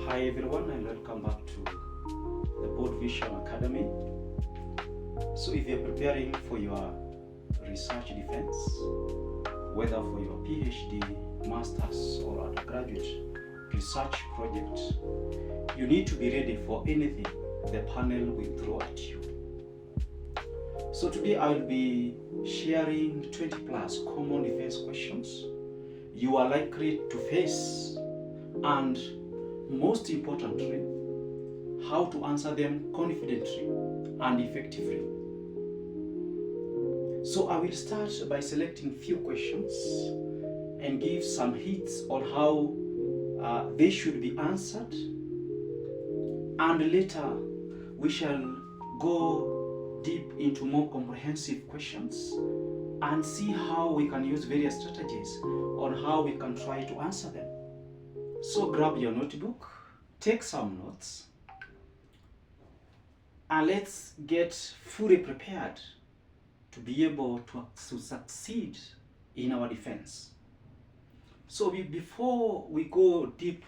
Hi everyone, and welcome back to the Board Vision Academy. So if you're preparing for your research defense, whether for your PhD, master's or undergraduate research project, you need to be ready for anything the panel will throw at you. So today I will be sharing 20 plus common defense questions you are likely to face, and most importantly, how to answer them confidently and effectively. So I will start by selecting few questions and give some hints on how they should be answered, and later we shall go deep into more comprehensive questions and see how we can use various strategies on how we can try to answer them. So grab your notebook, take some notes, and let's get fully prepared to be able to succeed in our defense. So before we go deep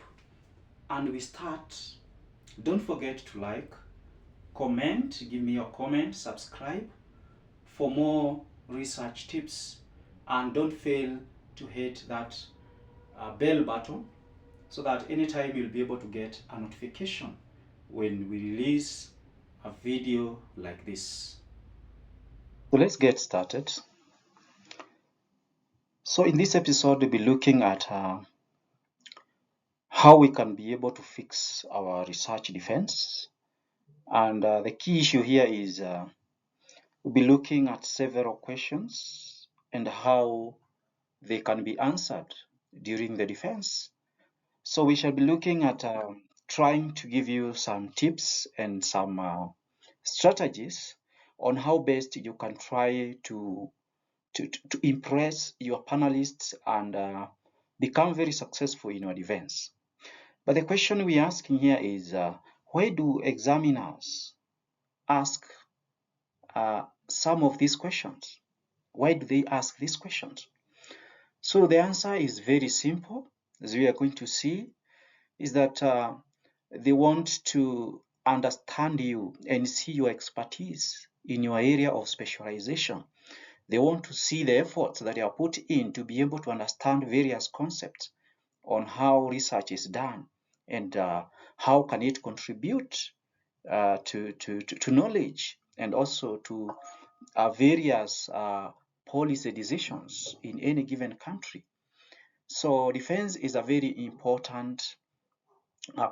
and we start, don't forget to like, comment, give me your comment, subscribe for more research tips, and don't fail to hit that bell button so that anytime you'll be able to get a notification when we release a video like this. So let's get started. So in this episode, we'll be looking at how we can be able to fix our research defense. And the key issue here is we'll be looking at several questions and how they can be answered during the defense. So we shall be looking at trying to give you some tips and some strategies on how best you can try to impress your panelists and become very successful in your defense. But the question we're asking here is, why do examiners ask some of these questions? Why do they ask these questions? So the answer is very simple, as we are going to see, is that they want to understand you and see your expertise in your area of specialization. They want to see the efforts that you are put in to be able to understand various concepts on how research is done and how can it contribute to knowledge and also to various policy decisions in any given country. So defense is a very important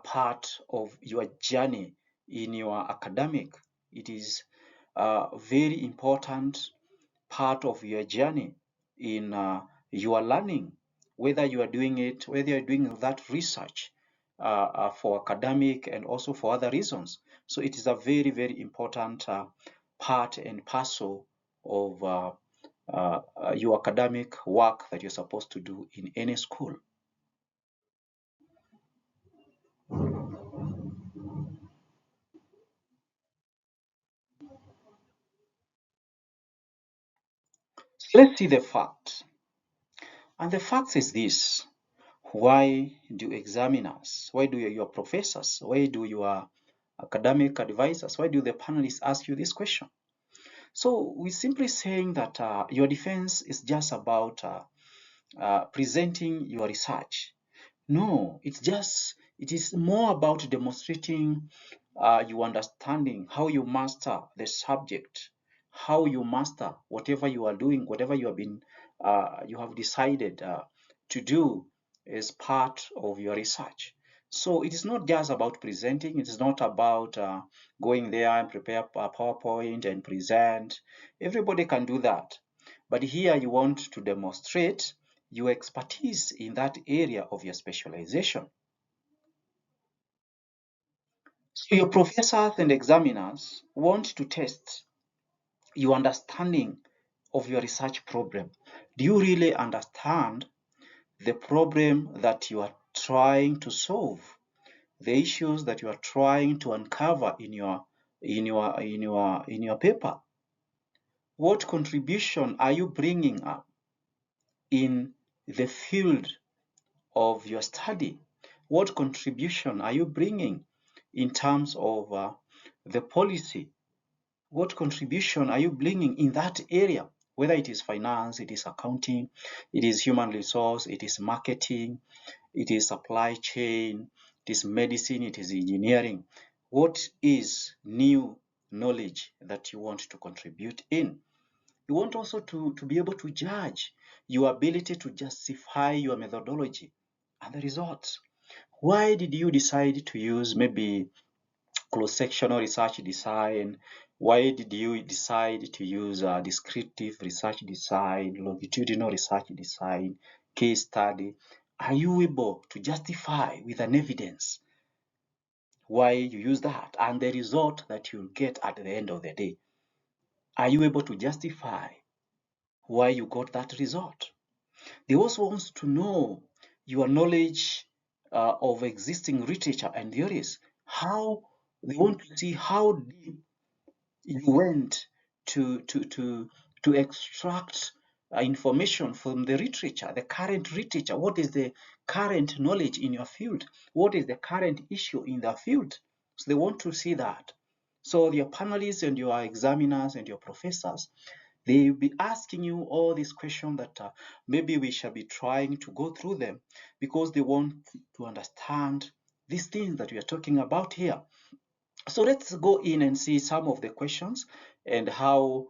part of your journey in your academic. It is a very important part of your journey in your learning, whether you are doing it, whether you're doing that research for academic and also for other reasons. So it is a very, very important part and parcel of your academic work that you're supposed to do in any school. So let's see the fact. And the fact is this: why do examiners, why do your professors, why do your academic advisors, why do the panelists ask you this question? So we're simply saying that your defense is just about presenting your research. No, it is more about demonstrating your understanding, how you master the subject, how you master whatever you are doing, whatever you have decided to do as part of your research. So it is not just about presenting. It is not about going there and prepare a PowerPoint and present. Everybody can do that. But here you want to demonstrate your expertise in that area of your specialization. So your professors and examiners want to test your understanding of your research problem. Do you really understand the problem that you are trying to solve, the issues that you are trying to uncover in your paper? What contribution are you bringing up in the field of your study? What contribution are you bringing in terms of the policy? What contribution are you bringing in that area? Whether it is finance, it is accounting, it is human resource, it is marketing, it is supply chain, it is medicine, it is engineering. What is new knowledge that you want to contribute in? You want also to be able to judge your ability to justify your methodology and the results. Why did you decide to use maybe cross-sectional research design? Why did you decide to use descriptive research design, longitudinal research design, case study? Are you able to justify with an evidence why you use that and the result that you'll get at the end of the day? Are you able to justify why you got that result? They also want to know your knowledge of existing literature and theories. How they want to see how deep you went to extract information from the literature, the current literature. What is the current knowledge in your field? What is the current issue in the field? So they want to see that. So your panelists and your examiners and your professors, they will be asking you all these questions that maybe we shall be trying to go through them because they want to understand these things that we are talking about here. So let's go in and see some of the questions and how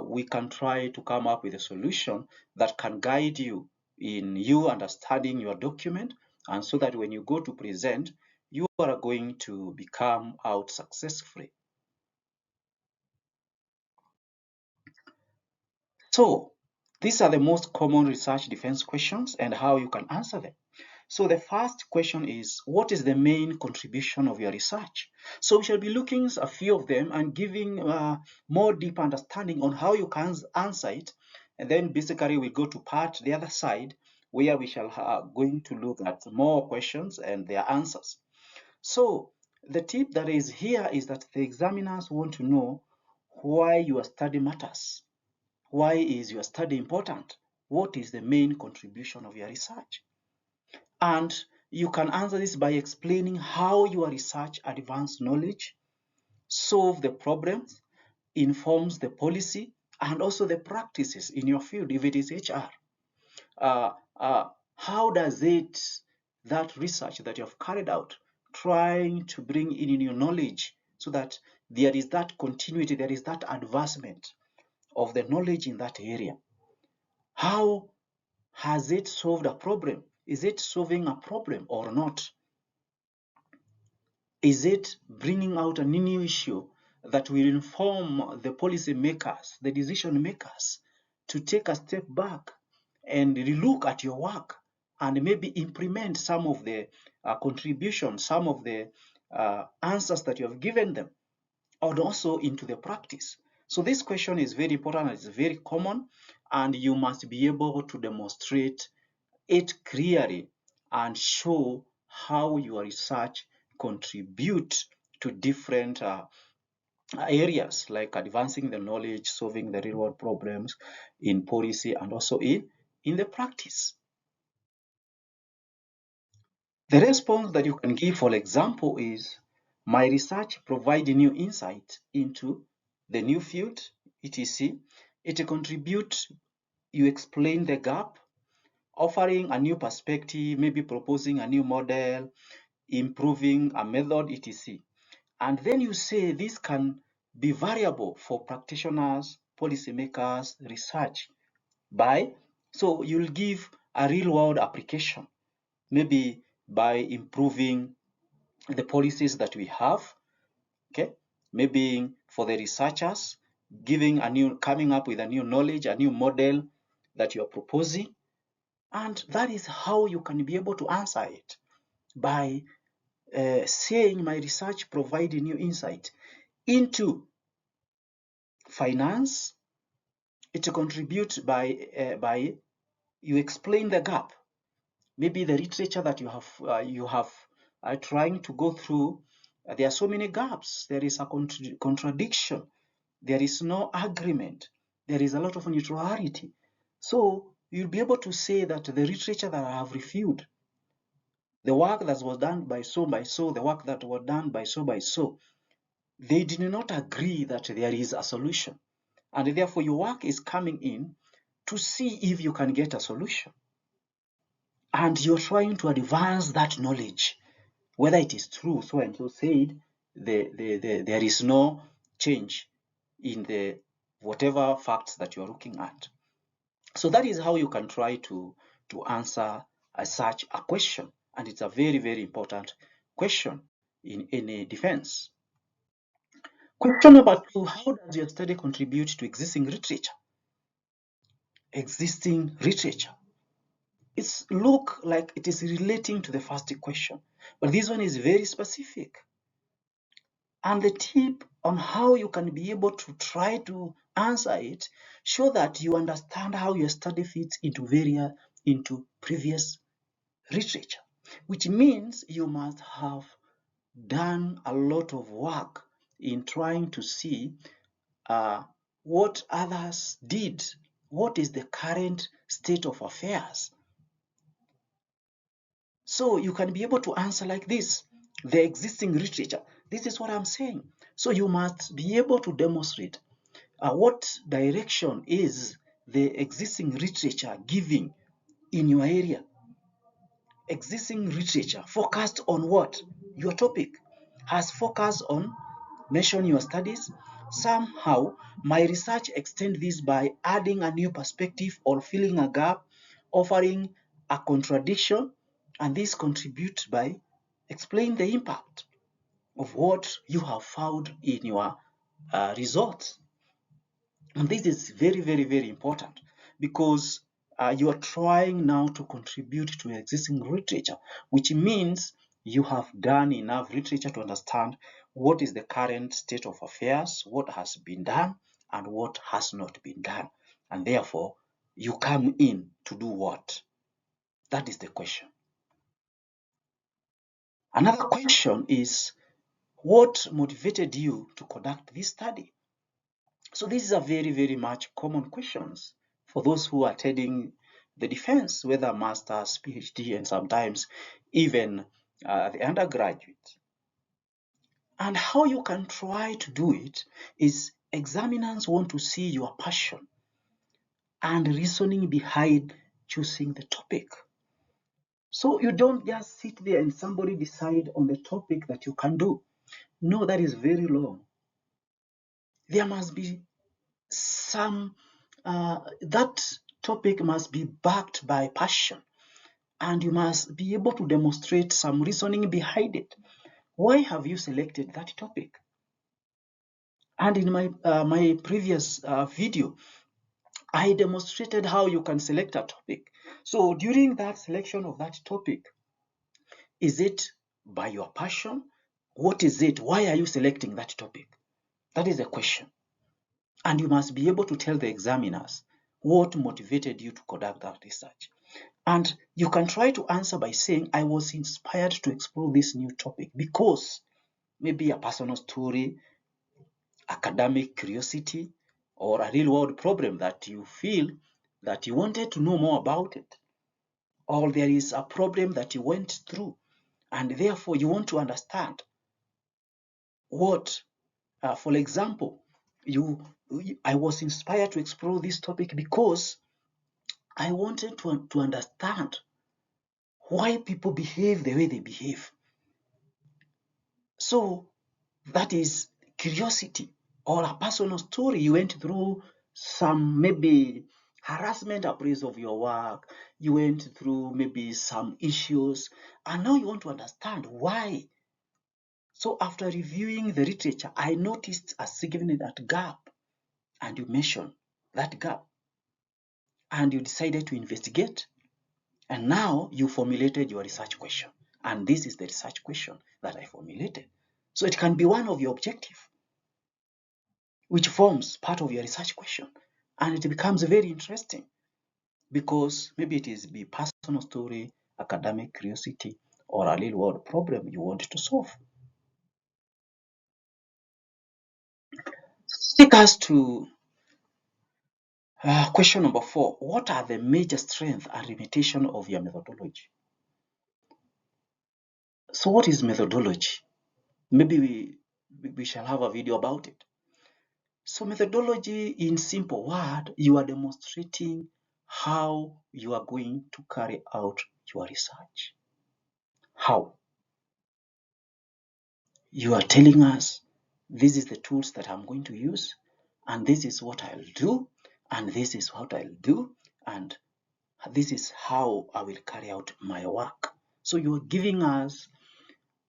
we can try to come up with a solution that can guide you in you understanding your document, and so that when you go to present, you are going to become out successfully. So these are the most common research defense questions and how you can answer them. So the first question is, what is the main contribution of your research? So we shall be looking at a few of them and giving more deep understanding on how you can answer it. And then basically we go to part the other side where we shall going to look at more questions and their answers. So the tip that is here is that the examiners want to know why your study matters. Why is your study important? What is the main contribution of your research? And you can answer this by explaining how your research advances knowledge, solve the problems, informs the policy, and also the practices in your field, if it is HR. How does that research that you have carried out, trying to bring in your knowledge so that there is that continuity, there is that advancement of the knowledge in that area? How has it solved a problem? Is it solving a problem or not? Is it bringing out a new issue that will inform the policy makers, the decision makers, to take a step back and relook at your work and maybe implement some of the contributions, some of the answers that you have given them, or also into the practice? So this question is very important, it's very common, and you must be able to demonstrate it clearly and show how your research contribute to different areas like advancing the knowledge, solving the real world problems in policy, and also in the practice. The response that you can give, for example, is, my research provides new insight into the new field, etc. It contributes, you explain the gap, offering a new perspective, maybe proposing a new model, improving a method, etc. And then you say this can be variable for practitioners, policymakers, research by, so you'll give a real world application, maybe by improving the policies that we have, okay? Maybe for the researchers, coming up with a new knowledge, a new model that you're proposing. And that is how you can be able to answer it, by saying my research provided new insight into finance. It contributes by you explain the gap. Maybe the literature that you have trying to go through, there are so many gaps. There is a contradiction. There is no agreement. There is a lot of neutrality. So you'll be able to say that the literature that I have reviewed, the work that was done by so, the work that was done by so, they did not agree that there is a solution. And therefore, your work is coming in to see if you can get a solution. And you're trying to advance that knowledge, whether it is true, so and so said, there is no change in the whatever facts that you are looking at. So that is how you can try to answer such a question. And it's a very, very important question in any defense. Question number 2, how does your study contribute to existing literature? Existing literature. It look like it is relating to the first question, but this one is very specific. And the tip on how you can be able to try to answer it, show that you understand how your study fits into previous literature, which means you must have done a lot of work in trying to see what others did. What is the current state of affairs? So you can be able to answer like this, the existing literature. This is what I'm saying. So you must be able to demonstrate what direction is the existing literature giving in your area. Existing literature focused on what? Your topic has focused on mention your studies. Somehow, my research extends this by adding a new perspective or filling a gap, offering a contradiction, and this contributes by explaining the impact of what you have found in your results. And this is very, very, very important because you are trying now to contribute to existing literature, which means you have done enough literature to understand what is the current state of affairs, what has been done, and what has not been done. And therefore, you come in to do what? That is the question. Another question is, what motivated you to conduct this study? So these are very, very much common questions for those who are attending the defense, whether master's, PhD, and sometimes even the undergraduate. And how you can try to do it is examiners want to see your passion and reasoning behind choosing the topic. So you don't just sit there and somebody decide on the topic that you can do. No, that is very long. There must be some that topic must be backed by passion, and you must be able to demonstrate some reasoning behind it. Why have you selected that topic? And in my previous video, I demonstrated how you can select a topic. So during that selection of that topic, is it by your passion? What is it? Why are you selecting that topic? That is the question. And you must be able to tell the examiners what motivated you to conduct that research. And you can try to answer by saying, I was inspired to explore this new topic because maybe a personal story, academic curiosity, or a real world problem that you feel that you wanted to know more about it. Or there is a problem that you went through, and therefore you want to understand what, for example, I was inspired to explore this topic because I wanted to understand why people behave the way they behave. So that is curiosity, or a personal story. You went through some maybe harassment appraisal of your work. You went through maybe some issues, and now you want to understand why. So after reviewing the literature, I noticed a significant gap, and you mentioned that gap, and you decided to investigate. And now you formulated your research question. And this is the research question that I formulated. So it can be one of your objectives, which forms part of your research question. And it becomes very interesting because maybe it is the personal story, academic curiosity, or a real world problem you want to solve. Take us to question number 4. What are the major strengths and limitations of your methodology? So what is methodology? Maybe we shall have a video about it. So methodology, in simple word, you are demonstrating how you are going to carry out your research. How? You are telling us, this is the tools that I'm going to use, and this is what I'll do, and this is what I'll do, and this is how I will carry out my work. So you're giving us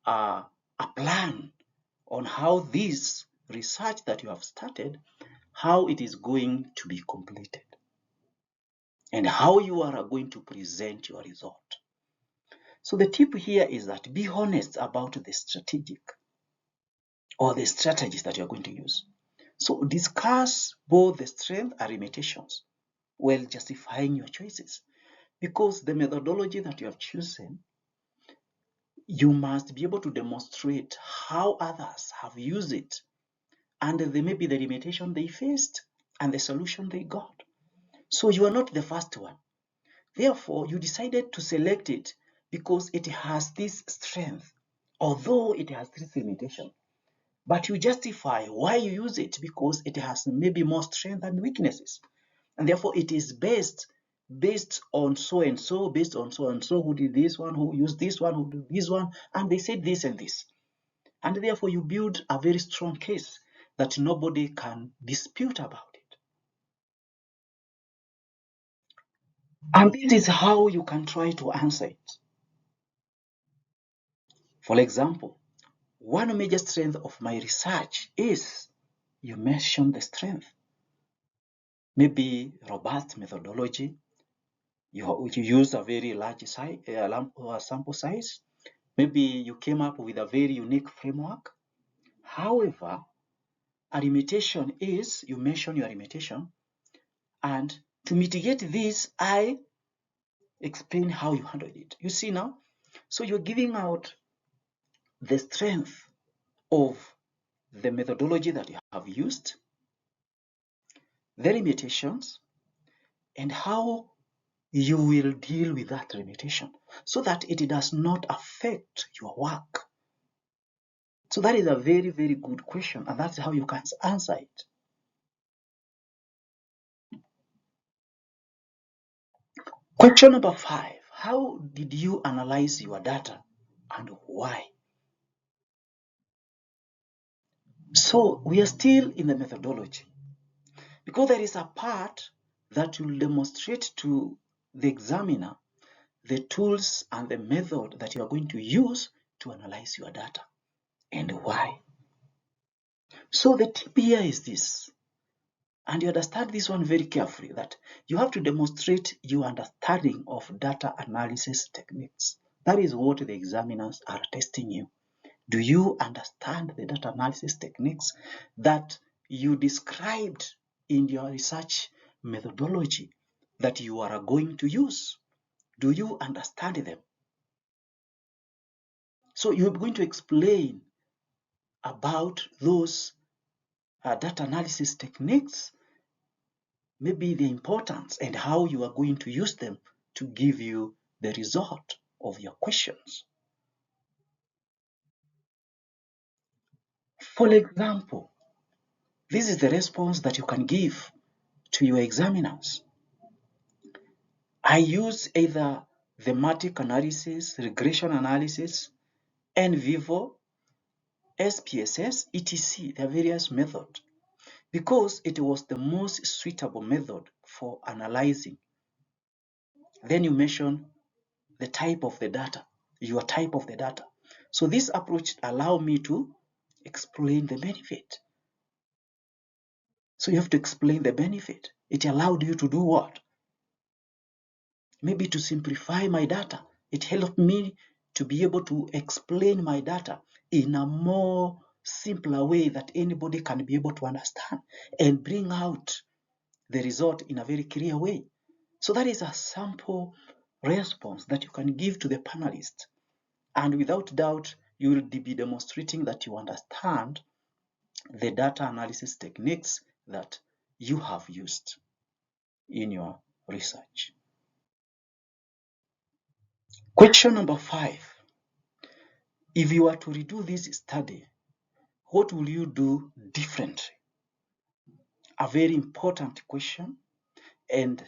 a plan on how this research that you have started, how it is going to be completed, and how you are going to present your result. So the tip here is that be honest about the strategic or the strategies that you're going to use. So discuss both the strengths and limitations while justifying your choices. Because the methodology that you have chosen, you must be able to demonstrate how others have used it and maybe the limitation they faced and the solution they got. So you are not the first one. Therefore, you decided to select it because it has this strength, although it has this limitation. But you justify why you use it because it has maybe more strength and weaknesses. And therefore, it is based on so and so, based on so and so, who did this one, who used this one, who did this one, and they said this and this. And therefore, you build a very strong case that nobody can dispute about it. And this is how you can try to answer it. For example, one major strength of my research is, you mention the strength. Maybe robust methodology, you use a very large sample size. Maybe you came up with a very unique framework. However, a limitation is, you mention your limitation, and to mitigate this, I explain how you handled it. You see now? So you're giving out the strength of the methodology that you have used, the limitations, and how you will deal with that limitation so that it does not affect your work. So that is a very, very good question, and that's how you can answer it. Question number 5. How did you analyze your data and why? So we are still in the methodology because there is a part that will demonstrate to the examiner the tools and the method that you are going to use to analyze your data and why. So the tip here is this, and you understand this one very carefully, that you have to demonstrate your understanding of data analysis techniques. That is what the examiners are testing you. Do you understand the data analysis techniques that you described in your research methodology that you are going to use? Do you understand them? So you're going to explain about those data analysis techniques, maybe the importance and how you are going to use them to give you the result of your questions. For example, this is the response that you can give to your examiners. I use either thematic analysis, regression analysis, and Viva, SPSS, etc. There are various methods because it was the most suitable method for analyzing. Then you mention the type of the data, your type of the data. So this approach allows me to explain the benefit. So you have to explain the benefit. It allowed you to do what? Maybe to simplify my data. It helped me to be able to explain my data in a more simpler way that anybody can be able to understand and bring out the result in a very clear way. So that is a sample response that you can give to the panelists. And without doubt, you will be demonstrating that you understand the data analysis techniques that you have used in your research. Question number 5. if you were to redo this study, what will you do differently? A very important question, and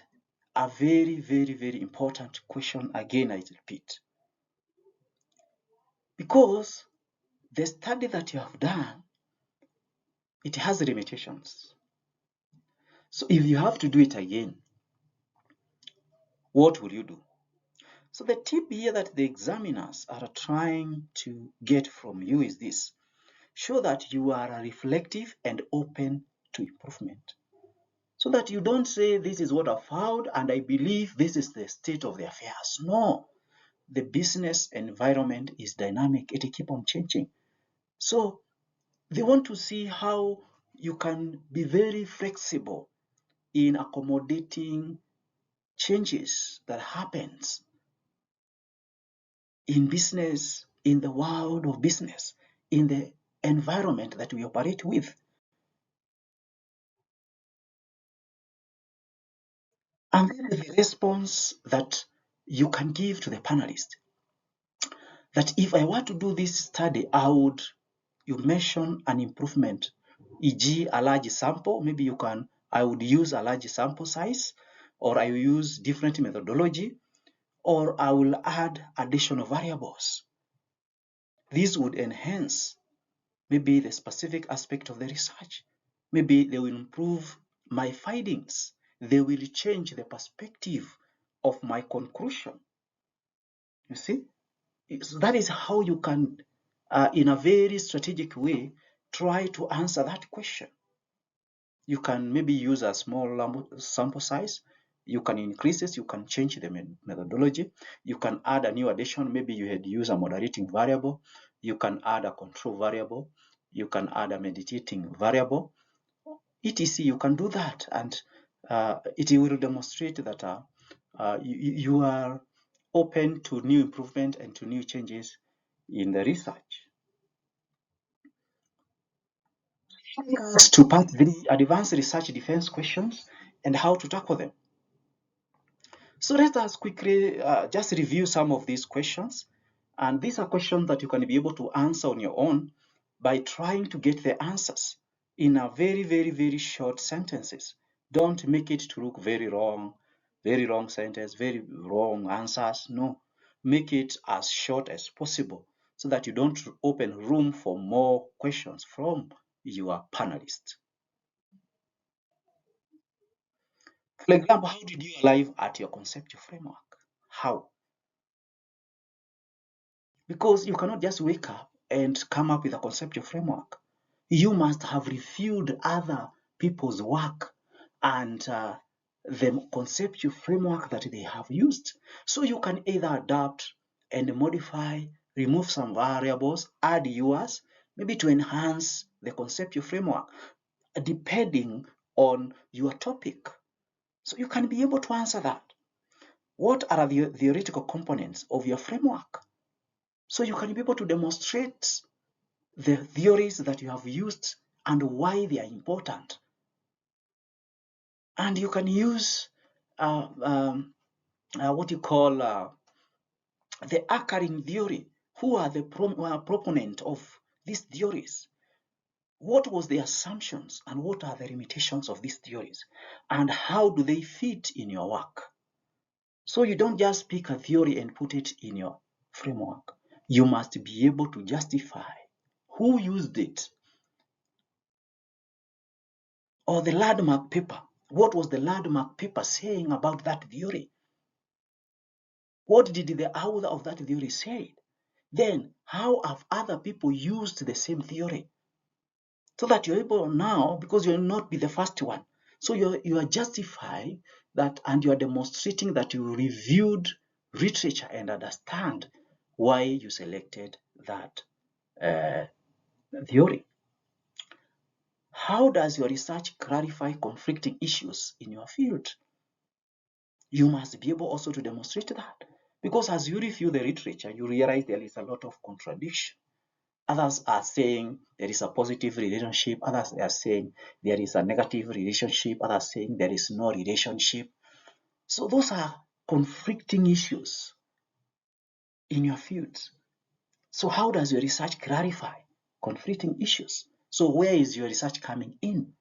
a very, very, very important question, again, I repeat. Because the study that you have done, it has limitations. So if you have to do it again, what will you do? So the tip here that the examiners are trying to get from you is this: show that you are reflective and open to improvement. So that you don't say, this is what I found and I believe this is the state of the affairs. No, the business environment is dynamic. It keeps on changing. So they want to see how you can be very flexible in accommodating changes that happens in business, in the world of business, in the environment that we operate with. And then the response that you can give to the panelist, that if I were to do this study, you mention an improvement, e.g. a large sample, maybe I would use a large sample size, or I will use different methodology, or I will add additional variables. This would enhance maybe the specific aspect of the research. Maybe they will improve my findings. They will change the perspective of my conclusion. You see? So that is how you can, in a very strategic way, try to answer that question. You can maybe use a small sample size. You can increase it. You can change the methodology. You can add a new addition. Maybe you had used a moderating variable. You can add a control variable. You can add a meditating variable. etc. You can do that, and it will demonstrate that you are open to new improvement and to new changes in the research. To part 3, advanced research defense questions and how to tackle them. So let us quickly just review some of these questions. And these are questions that you can be able to answer on your own by trying to get the answers in a very, very, very short sentences. Don't make it to look very long sentence, very wrong answers. No, make it as short as possible so that you don't open room for more questions from your panelists. For example, how did you arrive at your conceptual framework? How? Because you cannot just wake up and come up with a conceptual framework. You must have reviewed other people's work and the conceptual framework that they have used. So you can either adapt and modify, remove some variables, add yours, maybe to enhance the conceptual framework, depending on your topic. So you can be able to answer that. What are the theoretical components of your framework? So you can be able to demonstrate the theories that you have used and why they are important. And you can use what you call the anchoring theory. Who are the proponent of these theories? What was the assumptions and what are the limitations of these theories? And how do they fit in your work? So you don't just pick a theory and put it in your framework. You must be able to justify who used it, or the landmark paper. What was the landmark paper saying about that theory? What did the author of that theory say? Then, how have other people used the same theory? So that you're able now, because you'll not be the first one. So you are justifying that, and you are demonstrating that you reviewed literature and understand why you selected that theory. How does your research clarify conflicting issues in your field? You must be able also to demonstrate that. Because as you review the literature, you realize there is a lot of contradiction. Others are saying there is a positive relationship. Others are saying there is a negative relationship. Others are saying there is no relationship. So those are conflicting issues in your fields. So how does your research clarify conflicting issues? So where is your research coming in?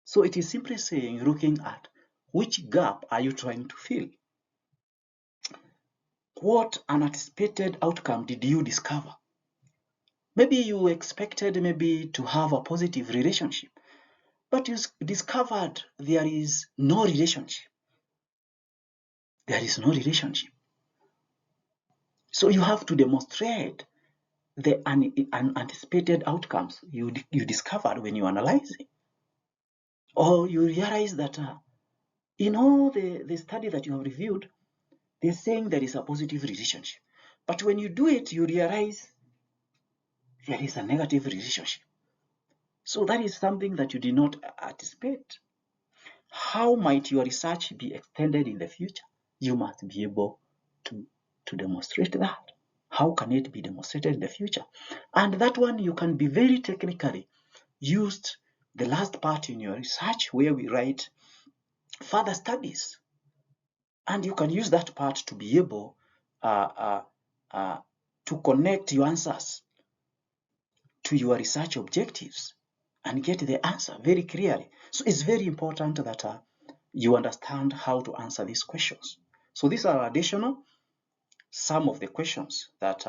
So it is simply saying, looking at which gap are you trying to fill? What unanticipated outcome did you discover? Maybe you expected to have a positive relationship, but you discovered there is no relationship. There is no relationship. So you have to demonstrate the unanticipated outcomes you discovered when you analyze it. Or you realize that in all the study that you have reviewed, they're saying there is a positive relationship. But when you do it, you realize there is a negative relationship. So that is something that you did not anticipate. How might your research be extended in the future? You must be able to demonstrate that. How can it be demonstrated in the future? And that one you can be very technically used the last part in your research where we write further studies. And you can use that part to be able to connect your answers to your research objectives and get the answer very clearly. So it's very important that you understand how to answer these questions. So these are additional some of the questions that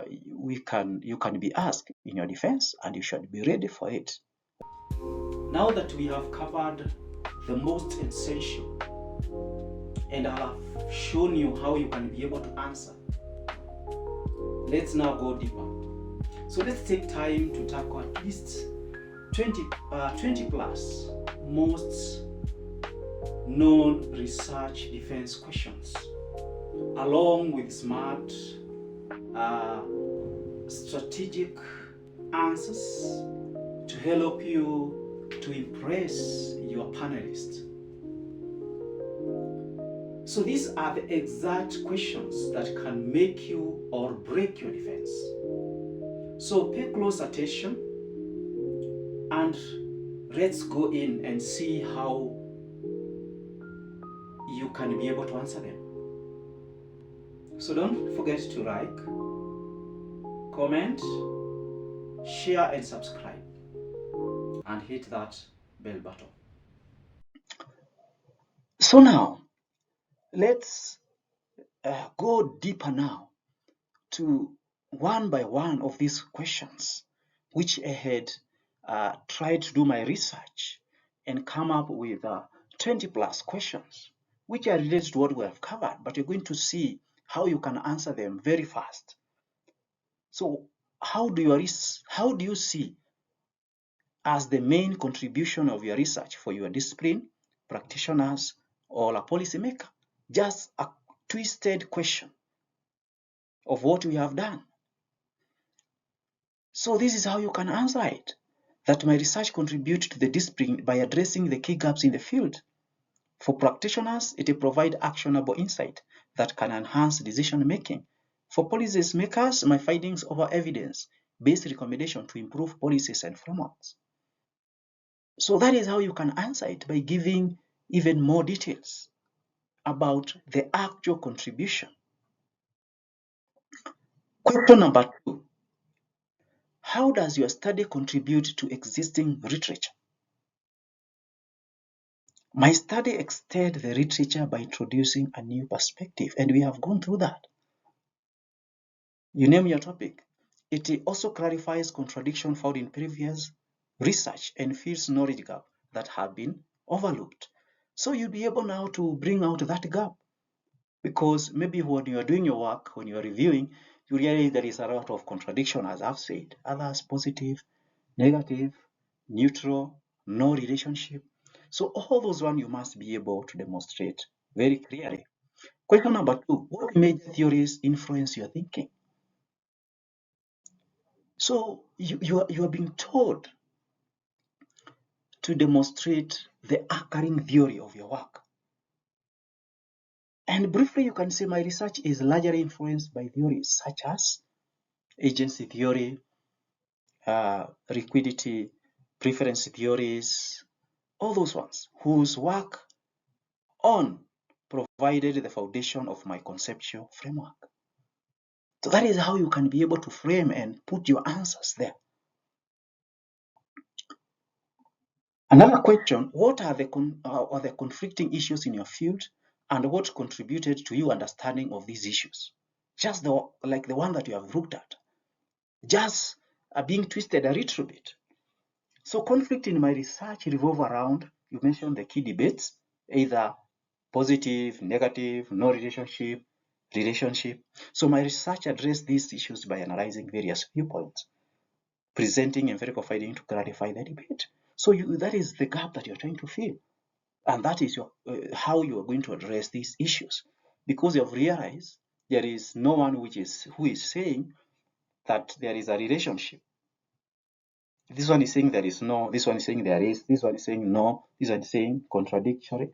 you can be asked in your defense, and you should be ready for it. Now that we have covered the most essential and I have shown you how you can be able to answer, let's now go deeper. So let's take time to tackle at least 20 plus most known research defense questions, along with smart, strategic answers to help you to impress your panelists. So these are the exact questions that can make you or break your defense. So pay close attention and let's go in and see how you can be able to answer them. So don't forget to like, comment, share and subscribe, and hit that bell button. So now let's go deeper now to one by one of these questions, which I had tried to do my research and come up with 20 plus questions, which are related to what we have covered, but you're going to see how you can answer them very fast. So how do you see as the main contribution of your research for your discipline, practitioners, or a policymaker? Just a twisted question of what we have done. So this is how you can answer it. That my research contributes to the discipline by addressing the key gaps in the field. For practitioners, it provides actionable insight that can enhance decision making. For policy makers, my findings offer evidence-based recommendation to improve policies and frameworks. So that is how you can answer it, by giving even more details about the actual contribution. Question number 2. How does your study contribute to existing literature? My study extends the literature by introducing a new perspective, and we have gone through that. You name your topic. It also clarifies contradictions found in previous research and fills knowledge gaps that have been overlooked. So you'll be able now to bring out that gap, because maybe when you are doing your work, when you are reviewing, you realize there is a lot of contradiction, as I've said. Others positive, negative, neutral, no relationship. So all those ones you must be able to demonstrate very clearly. Question number 2, what major theories influence your thinking? So you are being told to demonstrate the anchoring theory of your work. And briefly, you can say my research is largely influenced by theories such as agency theory, liquidity, preference theories, all those ones whose work on provided the foundation of my conceptual framework. So that is how you can be able to frame and put your answers there. Another question, what are the conflicting issues in your field and what contributed to your understanding of these issues? Just like the one that you have looked at, just being twisted a little bit. So conflict in my research revolve around, you mentioned the key debates, either positive, negative, no relationship, relationship. So my research addressed these issues by analyzing various viewpoints, presenting empirical findings to clarify the debate. So that is the gap that you're trying to fill. And that is how you are going to address these issues. Because you have realized there is no one who is saying that there is a relationship. This one is saying there is no, this one is saying there is, this one is saying no, this one is saying contradictory.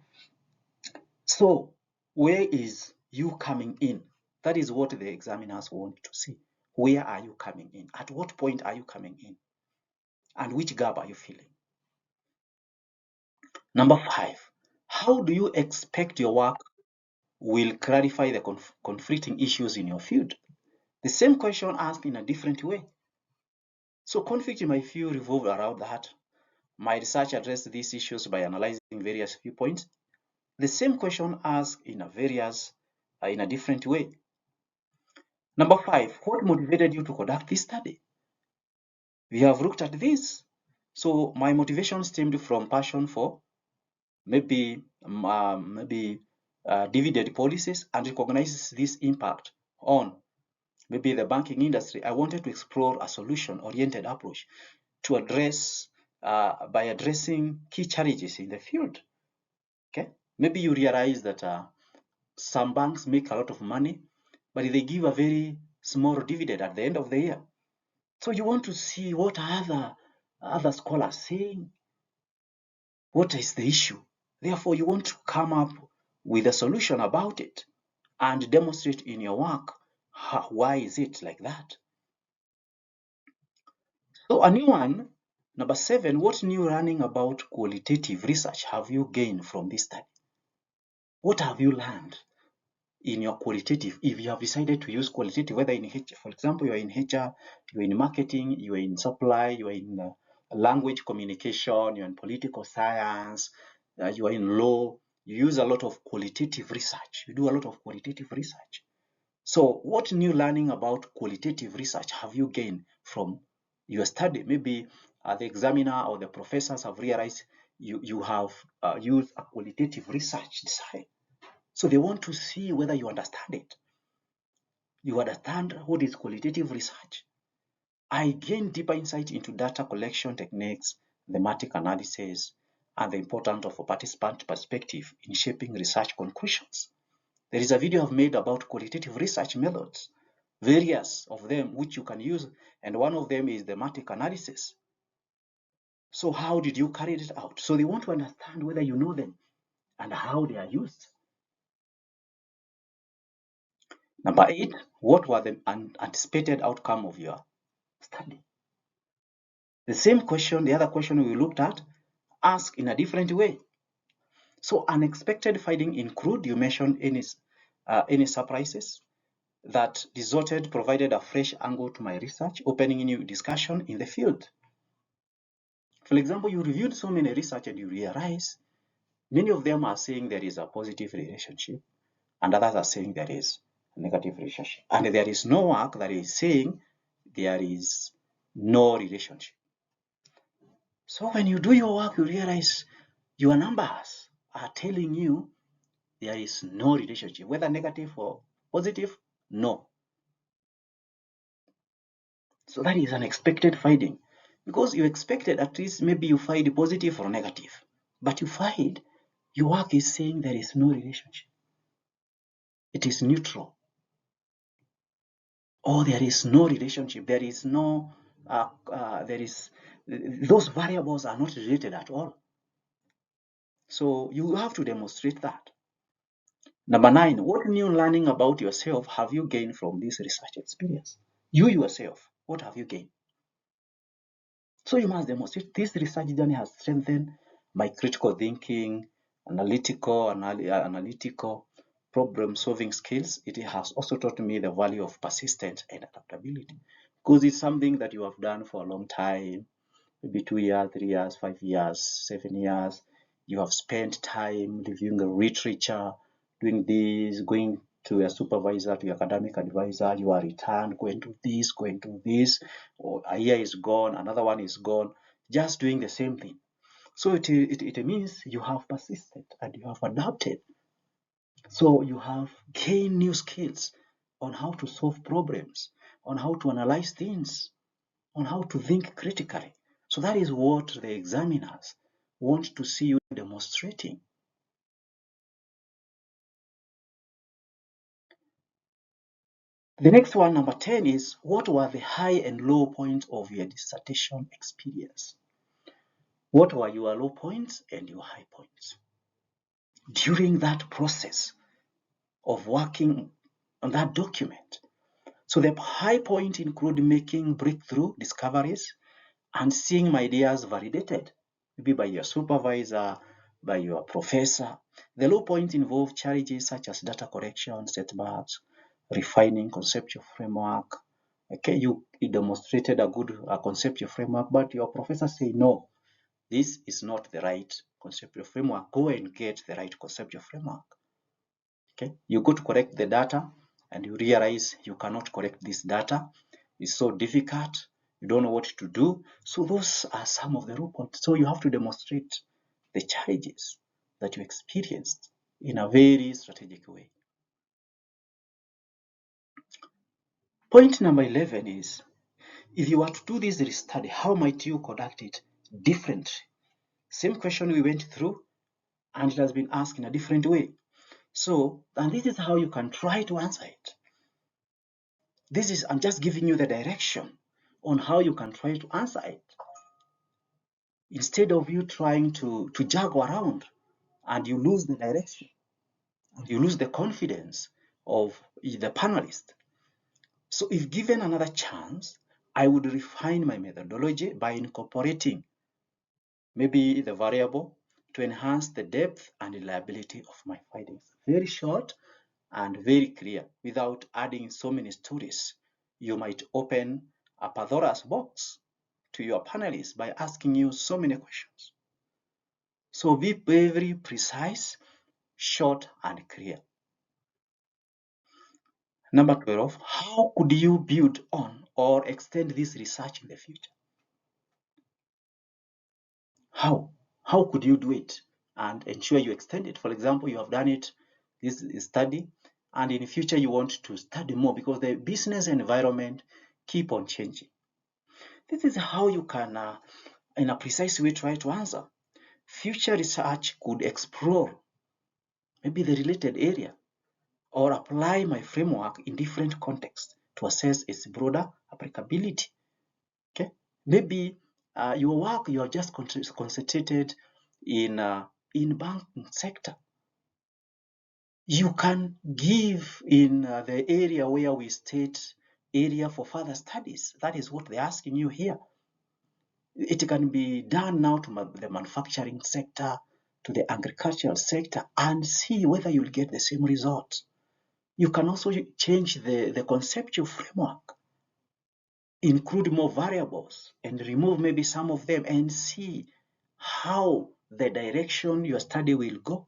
So where is you coming in? That is what the examiners want to see. Where are you coming in? At what point are you coming in? And which gap are you filling? Number 5, how do you expect your work will clarify the conflicting issues in your field? The same question asked in a different way. So conflict in my field revolve around that. My research addressed these issues by analyzing various viewpoints. The same question asked in a different way. Number 5, what motivated you to conduct this study? We have looked at this. So my motivation stemmed from passion for maybe dividend policies and recognizes this impact on maybe the banking industry. I wanted to explore a solution-oriented approach to address by addressing key challenges in the field. Okay, maybe you realize that some banks make a lot of money, but they give a very small dividend at the end of the year. So you want to see what other scholars saying. What is the issue? Therefore, you want to come up with a solution about it and demonstrate in your work why is it like that. So a new one, number 7, what new learning about qualitative research have you gained from this study? What have you learned in your qualitative, if you have decided to use qualitative, whether in HR, for example, you are in HR, you are in marketing, you are in supply, you are in language communication, you are in political science, you are in law, you use a lot of qualitative research. You do a lot of qualitative research. So what new learning about qualitative research have you gained from your study? Maybe the examiner or the professors have realized you have used a qualitative research design. So they want to see whether you understand it. You understand what is qualitative research. I gain deeper insight into data collection techniques, thematic analysis, and the importance of a participant perspective in shaping research conclusions. There is a video I've made about qualitative research methods, various of them which you can use, and one of them is thematic analysis. So how did you carry it out? So they want to understand whether you know them and how they are used. Number 8, what were the anticipated outcome of your study? The same question, the other question we looked at, asked in a different way. So unexpected finding include, you mentioned any surprises that resulted provided a fresh angle to my research, opening new discussion in the field. For example, you reviewed so many research and you realize many of them are saying there is a positive relationship and others are saying there is a negative relationship. And there is no work that is saying there is no relationship. So when you do your work, you realize your numbers are telling you there is no relationship, whether negative or positive, no. So that is an expected finding, because you expected at least maybe you find positive or negative, but you find your work is saying there is no relationship. It is neutral. Or there is no relationship. There is no, those variables are not related at all. So you have to demonstrate that. Number 9, what new learning about yourself have you gained from this research experience? You yourself, what have you gained? So you must demonstrate this research journey has strengthened my critical thinking, analytical, problem-solving skills, it has also taught me the value of persistence and adaptability, because it's something that you have done for a long time, maybe 2 years, 3 years, 5 years, 7 years. You have spent time reviewing the literature, doing this, going to your supervisor, to your academic advisor, you are returned, going to this, or a year is gone, another one is gone, just doing the same thing. So it means you have persisted and you have adapted. So you have gained new skills on how to solve problems, on how to analyze things, on how to think critically. So that is what the examiners want to see you demonstrating. The next one, number 10, is what were the high and low points of your dissertation experience? What were your low points and your high points during that process of working on that document? So the high point include making breakthrough discoveries and seeing my ideas validated, maybe by your supervisor, by your professor. The low point involve challenges such as data collection, setbacks, refining conceptual framework. Okay, you demonstrated a good conceptual framework, but your professor say, no, this is not the right conceptual framework. Go and get the right conceptual framework. Okay, you go to correct the data and you realize you cannot correct this data. It's so difficult. You don't know what to do. So those are some of the low points. So you have to demonstrate the challenges that you experienced in a very strategic way. Point number 11 is, if you were to do this study, how might you conduct it differently? Same question we went through, and it has been asked in a different way. So, and this is how you can try to answer it. I'm just giving you the direction on how you can try to answer it. Instead of you trying to jog around and you lose the direction, and you lose the confidence of the panelist. So if given another chance, I would refine my methodology by incorporating maybe the variable to enhance the depth and reliability of my findings. Very short and very clear without adding so many stories. You might open a Pandora's box to your panelists by asking you so many questions. So be very precise, short, and clear. Number 12, how could you build on or extend this research in the future? How? How could you do it and ensure you extend it? For example, you have done it, this study, and in the future you want to study more because the business environment keep on changing. This is how you can, in a precise way, try to answer. Future research could explore maybe the related area or apply my framework in different contexts to assess its broader applicability. Okay, maybe your work you are just concentrated in banking sector. You can give in the area where we state area for further studies. That is what they're asking you here. It can be done now to the manufacturing sector, to the agricultural sector, and see whether you'll get the same results. You can also change the conceptual framework, include more variables, and remove maybe some of them and see how the direction your study will go.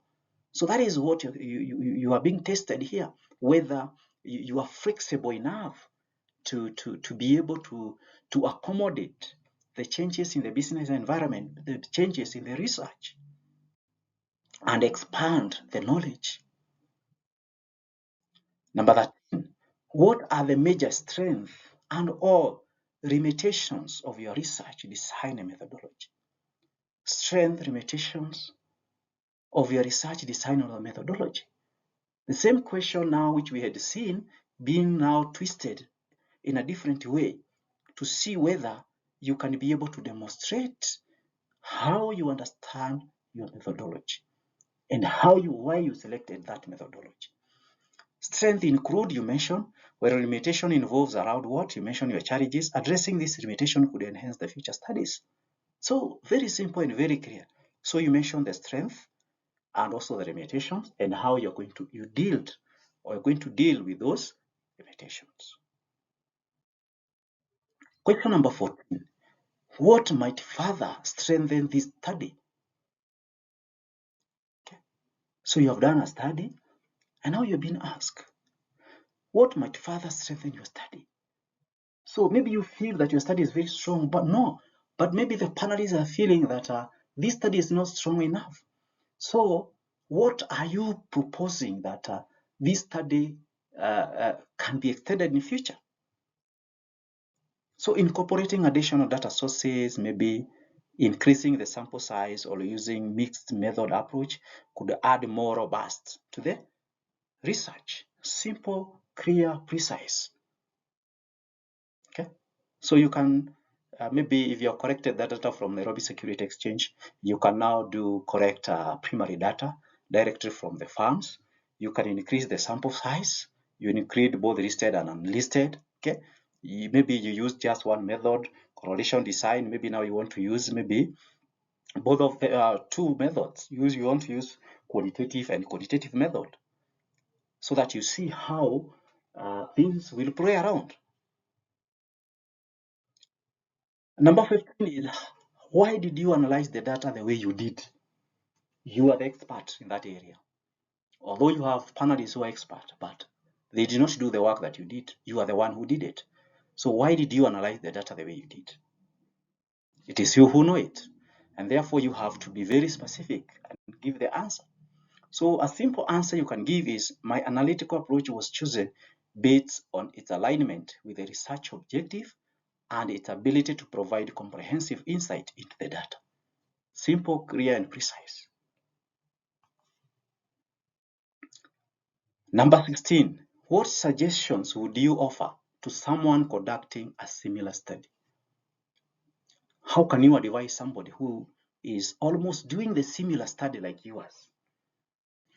So that is what you are being tested here, whether you are flexible enough to be able to accommodate the changes in the business environment, the changes in the research, and expand the knowledge. Number 13, what are the major strengths and or limitations of your research design and methodology? Strength, limitations of your research design or methodology. The same question now which we had seen being now twisted in a different way to see whether you can be able to demonstrate how you understand your methodology and why you selected that methodology. Strength include, you mentioned, where limitation involves around what? You mentioned your challenges. Addressing this limitation could enhance the future studies. So very simple and very clear. So you mentioned the strength, and also the limitations, and how you're going to deal with those limitations. Question number 14. What might further strengthen this study? Okay. So you have done a study, and now you're being asked, what might further strengthen your study? So maybe you feel that your study is very strong, but maybe the panelists are feeling that this study is not strong enough. So what are you proposing that this study can be extended in future? So incorporating additional data sources, maybe increasing the sample size or using mixed method approach could add more robust to the research. Simple, clear, precise. Okay, so you can maybe if you're collected that data from Nairobi Security Exchange, you can now do correct primary data directly from the farms. You can increase the sample size. You include both listed and unlisted. Okay, maybe you use just one method, correlation design. Maybe now you want to use maybe both of the two methods. You want to use qualitative and quantitative method, so that you see how things will play around. Number 15 is, why did you analyze the data the way you did? You are the expert in that area. Although you have panelists who are expert, but they did not do the work that you did. You are the one who did it. So why did you analyze the data the way you did? It is you who know it. And therefore you have to be very specific and give the answer. So a simple answer you can give is, my analytical approach was chosen based on its alignment with the research objective and its ability to provide comprehensive insight into the data. Simple, clear, and precise. Number 16, what suggestions would you offer to someone conducting a similar study? How can you advise somebody who is almost doing the similar study like yours?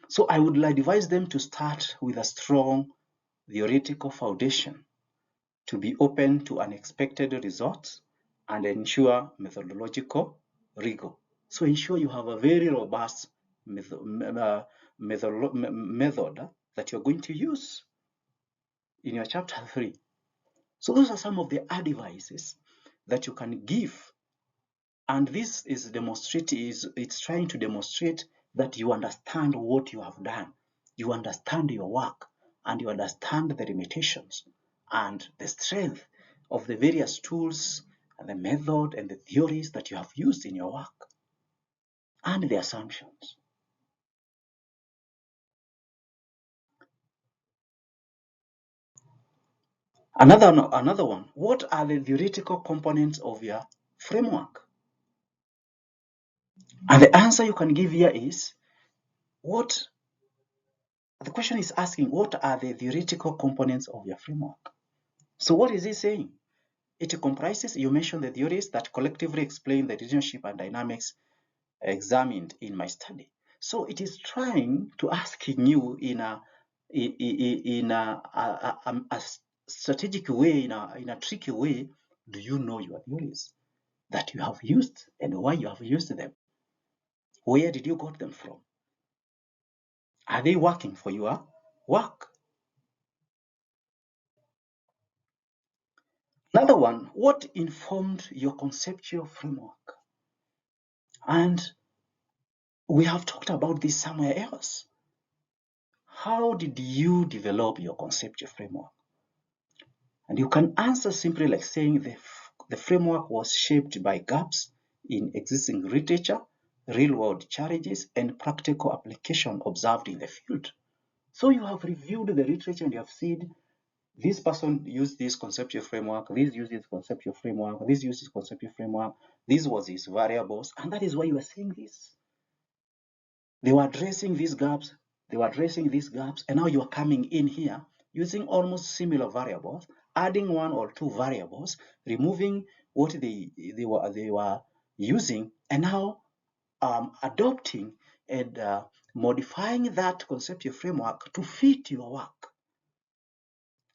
So I would advise them to start with a strong theoretical foundation, to be open to unexpected results, and ensure methodological rigor. So ensure you have a very robust method that you're going to use in your chapter 3. So those are some of the advices that you can give. And this is it's trying to demonstrate that you understand what you have done. You understand your work, and you understand the limitations and the strength of the various tools and the method and the theories that you have used in your work, and the assumptions. Another one, what are the theoretical components of your framework? And the answer you can give here is, the question is asking, what are the theoretical components of your framework? So what is it saying? It comprises, you mentioned the theories that collectively explain the relationship and dynamics examined in my study. So it is trying to asking you in a strategic way, in a tricky way, do you know your theories that you have used and why you have used them? Where did you got them from? Are they working for your work? Another one, what informed your conceptual framework? And we have talked about this somewhere else. How did you develop your conceptual framework? And you can answer simply like saying the framework was shaped by gaps in existing literature, real-world challenges, and practical application observed in the field. So you have reviewed the literature and you have said, this person used this conceptual framework, this used this conceptual framework, this used this conceptual framework, this was his variables, and that is why you are saying this. They were addressing these gaps, and now you are coming in here using almost similar variables, adding one or two variables, removing what they were using, and now adopting and modifying that conceptual framework to fit your work.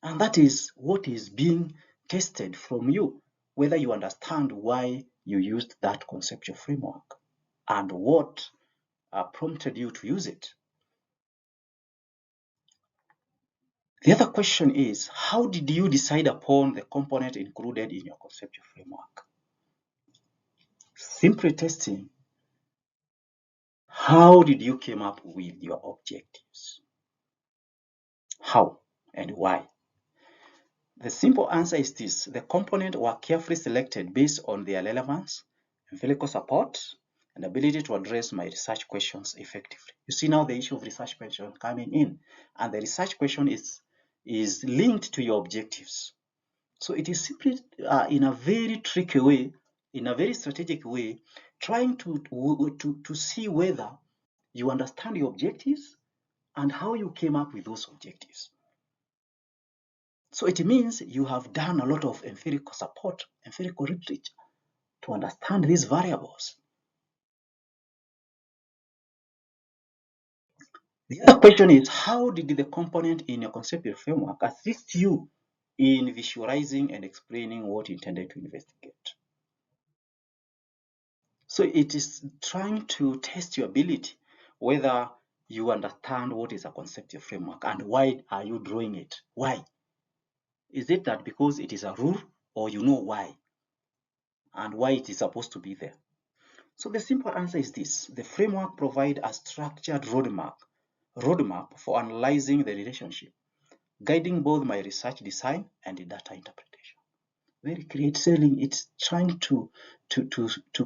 And that is what is being tested from you, whether you understand why you used that conceptual framework and what prompted you to use it. The other question is, how did you decide upon the component included in your conceptual framework? Simply testing, how did you come up with your objectives? How and why? The simple answer is this: the components were carefully selected based on their relevance, empirical support, and ability to address my research questions effectively. You see now the issue of research question coming in, and the research question is linked to your objectives. So it is simply in a very tricky way, in a very strategic way, trying to see whether you understand your objectives and how you came up with those objectives. So it means you have done a lot of empirical support, empirical literature to understand these variables. The other question is, how did the component in your conceptual framework assist you in visualizing and explaining what you intended to investigate? So it is trying to test your ability, whether you understand what is a conceptual framework and why are you drawing it? Why? Is it that because it is a rule, or you know why and why it is supposed to be there? So the simple answer is this: the framework provides a structured roadmap for analyzing the relationship, guiding both my research design and the data interpretation. Very creative selling, it's trying to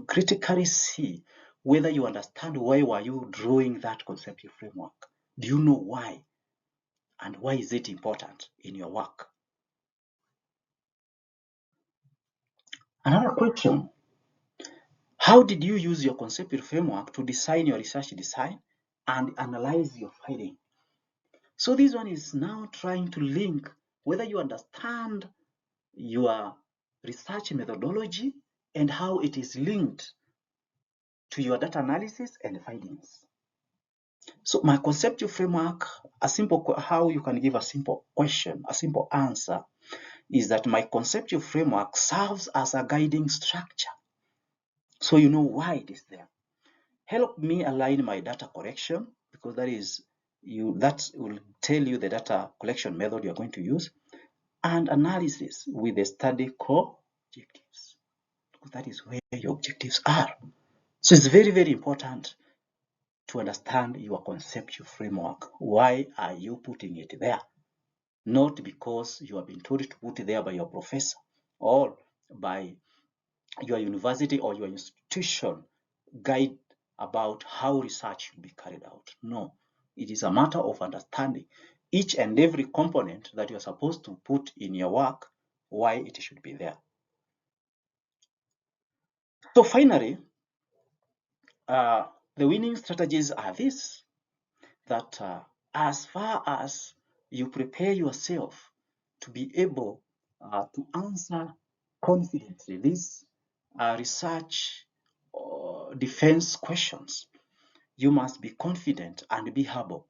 critically see whether you understand why were you drawing that conceptual framework. Do you know why? And why is it important in your work? Another question: how did you use your conceptual framework to design your research design and analyze your finding? So this one is now trying to link whether you understand your research methodology and how it is linked to your data analysis and findings. So my conceptual framework, how you can give a simple question, a simple answer, is that my conceptual framework serves as a guiding structure. So you know why it is there. Help me align my data collection, because that will tell you the data collection method you're going to use, and analysis with the study core objectives, because that is where your objectives are. So it's very, very important to understand your conceptual framework. Why are you putting it there? Not because you have been told to put it there by your professor or by your university or your institution guide about how research should be carried out. No, it is a matter of understanding each and every component that you're supposed to put in your work, why it should be there. So finally, the winning strategies are this: that as far as you prepare yourself to be able to answer confidently these research defense questions, you must be confident and be humble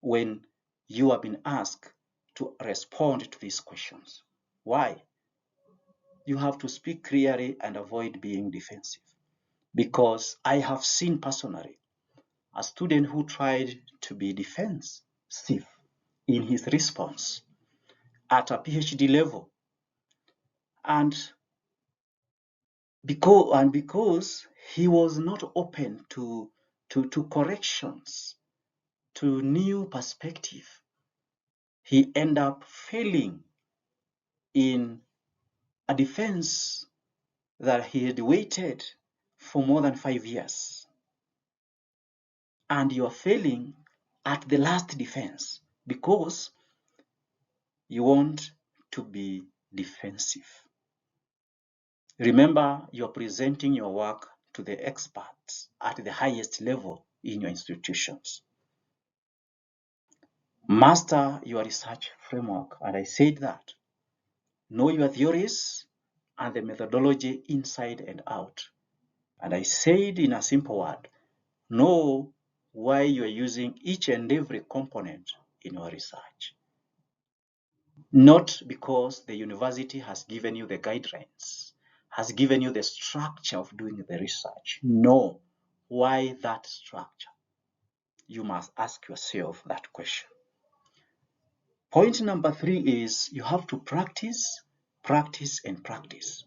when you have been asked to respond to these questions. Why? You have to speak clearly and avoid being defensive. Because I have seen personally a student who tried to be defensive in his response at a PhD level, and because he was not open to corrections, to new perspective, he ended up failing in a defense that he had waited for more than 5 years. And you are failing at the last defense because you want to be defensive. Remember, you're presenting your work to the experts at the highest level in your institutions. Master your research framework, and I said that. Know your theories and the methodology inside and out. And I said in a simple word, know why you're using each and every component in your research. Not because the university has given you the guidelines, has given you the structure of doing the research. No. Why that structure? you must ask yourself that question. Point number 3 is you have to practice, practice, and practice.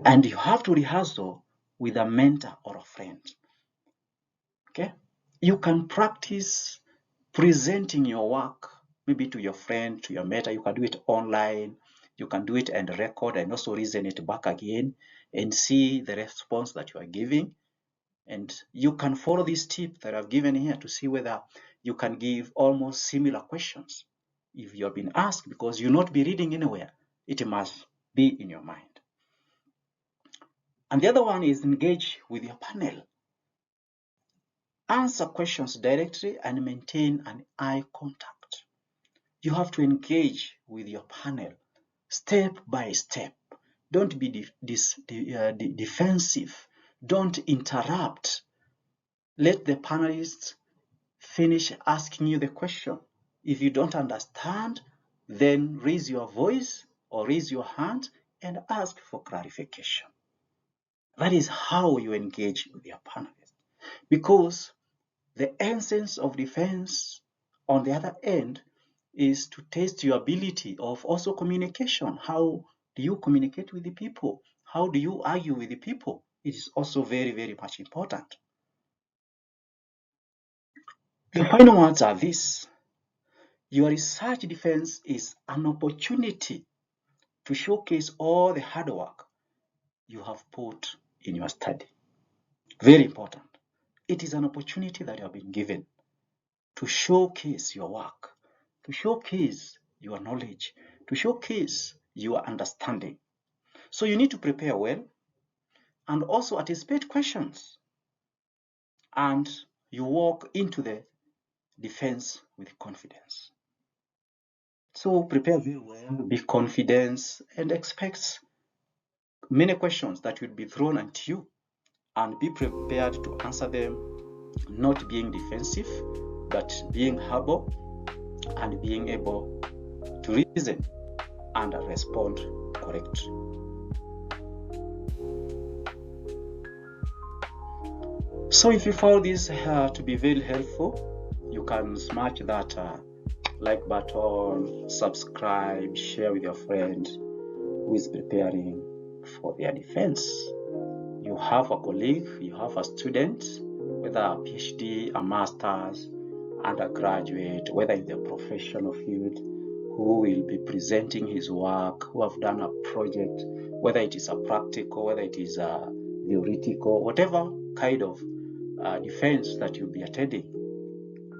And you have to rehearsal with a mentor or a friend. Okay? You can practice presenting your work maybe to your friend, to your mentor. You can do it online. You can do it and record and also listen it back again and see the response that you are giving. And you can follow these tips that I've given here to see whether you can give almost similar questions if you have been asked, because you'll not be reading anywhere. It must be in your mind. And the other one is engage with your panel. Answer questions directly and maintain an eye contact. You have to engage with your panel step by step. Don't be defensive. Don't interrupt. Let the panelists finish asking you the question. If you don't understand, then raise your voice or raise your hand and ask for clarification. That is how you engage with your panelists. Because the essence of defense on the other end is to test your ability of also communication. How do you communicate with the people? How do you argue with the people? It is also very, very much important. The final ones are this. Your research defense is an opportunity to showcase all the hard work you have put in your study. Very important. It is an opportunity that you have been given to showcase your work, to showcase your knowledge, to showcase your understanding. So you need to prepare well and also anticipate questions. And you walk into the defense with confidence. So prepare very well, be confident, and expect many questions that will be thrown at you, and be prepared to answer them, not being defensive, but being humble and being able to reason and respond correctly. So if you found this to be very helpful, you can smash that like button, subscribe, share with your friend who is preparing for their defense. You have a colleague, you have a student, whether a PhD, a master's, undergraduate, whether in the professional field, who will be presenting his work, who have done a project, whether it is a practical, whether it is a theoretical, whatever kind of defense that you'll be attending.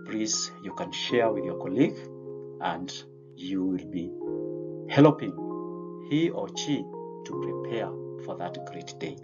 Please, you can share with your colleague and you will be helping he or she to prepare for that great day.